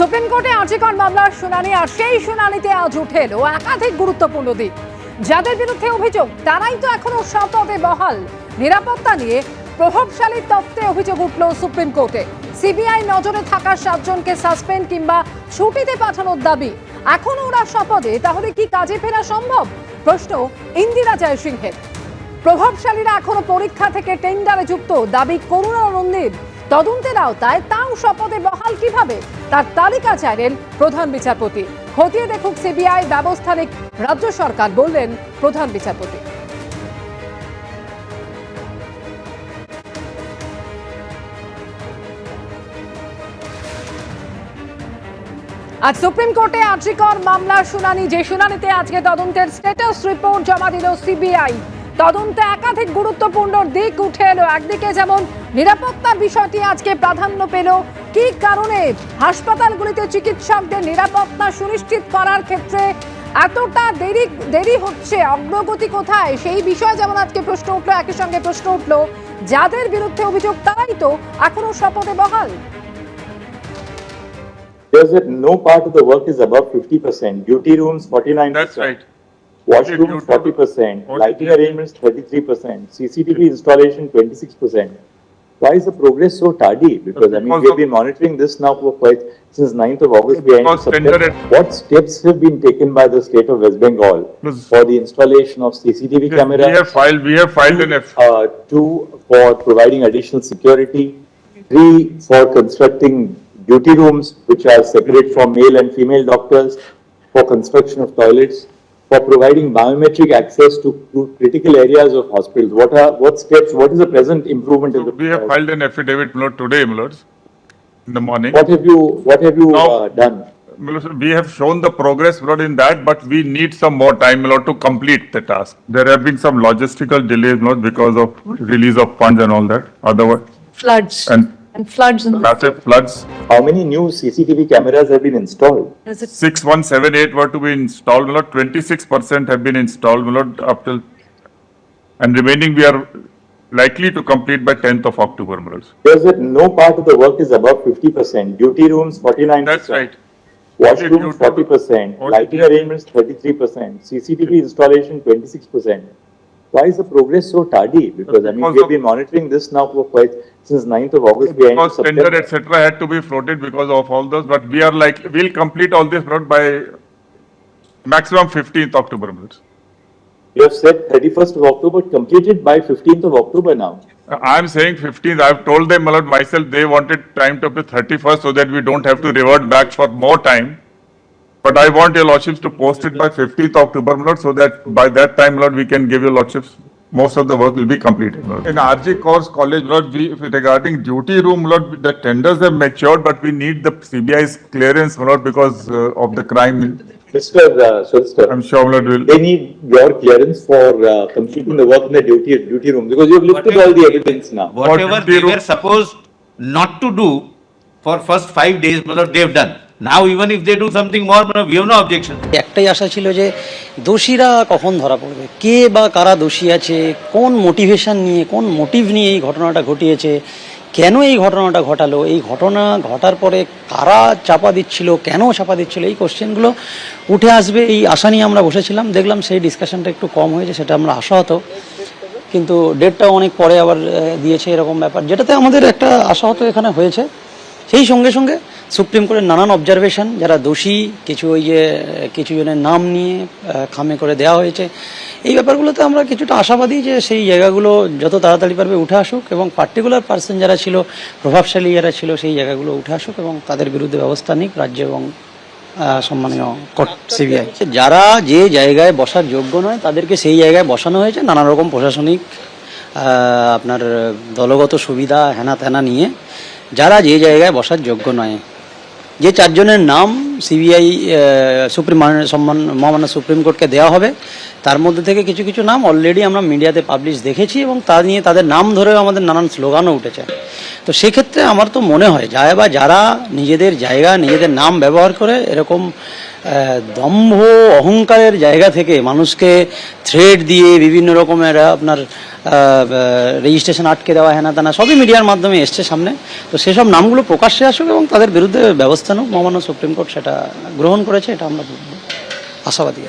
Supreme কোর্টে আর্জিকর মামলার শুনানি, আর সেই শুনানিতে আজ উঠে এলো একাধিক গুরুত্বপূর্ণ দিক। যাদের বিরুদ্ধে অভিযোগ তারাই তো এখনো শপথে বহাল। নিরাপত্তা নিয়ে প্রভাবশালী তত্ত্বে অভিযোগ উঠল সুপ্রিম কোর্টে। সিবিআই নজরে থাকা 7 জনকে সাসপেন্ড কিংবা ছুটিতে পাঠানোর দাবি। এখনো ওরা শপথে, তাহলে কি কাজে ফেরা সম্ভব? প্রশ্ন ইন্দিরা জয়সিংহের। প্রভাবশালীরা এখনো পরীক্ষা থেকে টেন্ডারে যুক্ত, দাবি করুণানন্দীর। তদন্তের আওতায় তাও শপথে বহাল কিভাবে, তার তালিকা চাইলেন প্রধান বিচারপতি। খতিয়ে দেখুক সিবিআই, ব্যবস্থা নিক রাজ্য সরকার, বললেন প্রধান বিচারপতি। আজ সুপ্রিম কোর্টে আর্জিকর মামলার শুনানি, যে শুনানিতে আজকে তদন্তের স্ট্যাটাস রিপোর্ট জমা দিল সিবিআই। তদন্তে একাধিক গুরুত্বপূর্ণ দিক উঠে এলো। একদিকে যেমন নিরাপত্তার বিষয়টি আজকে প্রাধান্য পেল। কি কারণে হাসপাতালগুলিতে চিকিৎসকদের নিরাপত্তা সুনিশ্চিত করার ক্ষেত্রে এতটা দেরি হচ্ছে, অগ্রগতি কোথায়, সেই বিষয়ে যেমন আজকে প্রশ্ন উঠলো। একই সঙ্গে প্রশ্ন উঠলো যাদের বিরুদ্ধে অভিযোগ তারাই তো এখনো শপথে বহাল। There's that no part of the work is above 50%. Duty rooms 49%. That's right. Washrooms 40%. Lighting arrangements 33%. CCTV installation 26%. Why is the progress so tardy? Because we've been monitoring this now for quite since 9th of August. We are into September. What steps have been taken by the state of West Bengal for the installation of CCTV cameras? We have filed an F. 2 for providing additional security. 3 for constructing duty rooms which are separate for male and female doctors, for construction of toilets, for providing biometric access to critical areas of hospitals. What steps, what is the present improvement in the... We have filed an affidavit, my lord, today, my lords, in the morning. What have you done? My lord, we have shown the progress, my lord, in that, but we need some more time, my lord, to complete the task. There have been some logistical delays, my lord, because of release of funds and all that. Otherwise, Floods. and Floods. massive floods. How many new CCTV cameras have been installed? 6178 were to be installed, my lord. 26% have been installed, my lord, up till, and remaining we are likely to complete by 10th of October, my lord. There's that no part of the work is above 50%. Duty rooms 49%. That's right. Washrooms 40%. Lighting arrangements 33%. CCTV installation 26%. Why is the progress so tardy? Because we've been monitoring this now for quite since 9th of August. We are into Because September. tender, etc. had to be floated because of all those, but we are like, we'll complete all this road by maximum 15th October. You have said 31st of October, completed by 15th of October now. I'm saying 15th, I've told them, my lord, myself, they wanted time to be 31st so that we don't have to revert back for more time. But I want your lordships to post it by 15th October, my lord, so that by that time, my lord, we can give your lordships, most of the work will be completed, my lord. In RG Course College, my lord, regarding duty room, my lord, the tenders have matured, but we need the CBI's clearance, my lord, because of the crime. Mr. Solicitor, I'm sure, my lord, will. they need your clearance for completing the work in the duty room because you've lifted all the evidence now. Whatever they were supposed not to do for first 5 days, my lord, they have done. Now even if they do something more, we have no objection. একটাই আশা ছিল যে দোষীরা কখন ধরা পড়বে, কে বা কারা দোষী আছে, কোন মোটিভেশন নিয়ে, কোন মোটিভ নিয়ে এই ঘটনাটা ঘটিয়েছে, কেন এই ঘটনাটা ঘটালো, এই ঘটনা ঘটার পরে কারা চাপা দিচ্ছিল, কেন চাপা দিচ্ছিল, এই কোশ্চেনগুলো উঠে আসবে এই আশা নিয়ে আমরা বসেছিলাম। দেখলাম সেই ডিসকাশনটা একটু কম হয়েছে, সেটা আমরা আশাহত, কিন্তু ডেটটাও অনেক পরে আবার দিয়েছে, এরকম ব্যাপার যেটাতে আমাদের একটা আশাহত এখানে হয়েছে। সেই সঙ্গে সঙ্গে সুপ্রিম কোর্টের নানান অবজারভেশন, যারা দোষী কিছু কিছু জনের নাম নিয়ে খামে করে দেওয়া হয়েছে, এই ব্যাপারগুলোতে আমরা কিছুটা আশাবাদী যে সেই জায়গাগুলো যত তাড়াতাড়ি পারবে উঠে আসুক এবং পার্টিকুলার পার্সন যারা ছিল, প্রভাবশালী যারা ছিল, সেই জায়গাগুলো উঠে আসুক এবং তাদের বিরুদ্ধে ব্যবস্থা নিক রাজ্য এবং সম্মানীয় কোর্ট সিবিআই। যারা যে জায়গায় বসার যোগ্য নয় তাদেরকে সেই জায়গায় বসানো হয়েছে নানা রকম প্রশাসনিক আপনার দলগত সুবিধা হেনা তেনা নিয়ে। যারা যে জায়গায় বসার যোগ্য নয়, যে 4 জনের নাম সিবিআই মহামান্য সুপ্রিম কোর্টকে দেওয়া হবে, তার মধ্যে থেকে কিছু কিছু নাম অলরেডি আমরা মিডিয়াতে পাবলিশ দেখেছি এবং তা নিয়ে তাদের নাম ধরেও আমাদের নানান স্লোগানও উঠেছে। তো সেক্ষেত্রে আমার তো মনে হয় যারা নিজেদের জায়গা, নিজেদের নাম ব্যবহার করে এরকম দম্ভ অহংকারের জায়গা থেকে মানুষকে থ্রেট দিয়ে বিভিন্ন রকমের আপনার রেজিস্ট্রেশন আটকে দেওয়া হ্যানা তেনা সবই মিডিয়ার মাধ্যমে এসছে সামনে। তো সেসব নামগুলো প্রকাশ্যে আসুক এবং তাদের বিরুদ্ধে ব্যবস্থা নেব, মহামান্য সুপ্রিম কোর্ট সেটা গ্রহণ করেছে, এটা আমরা আশাবাদী।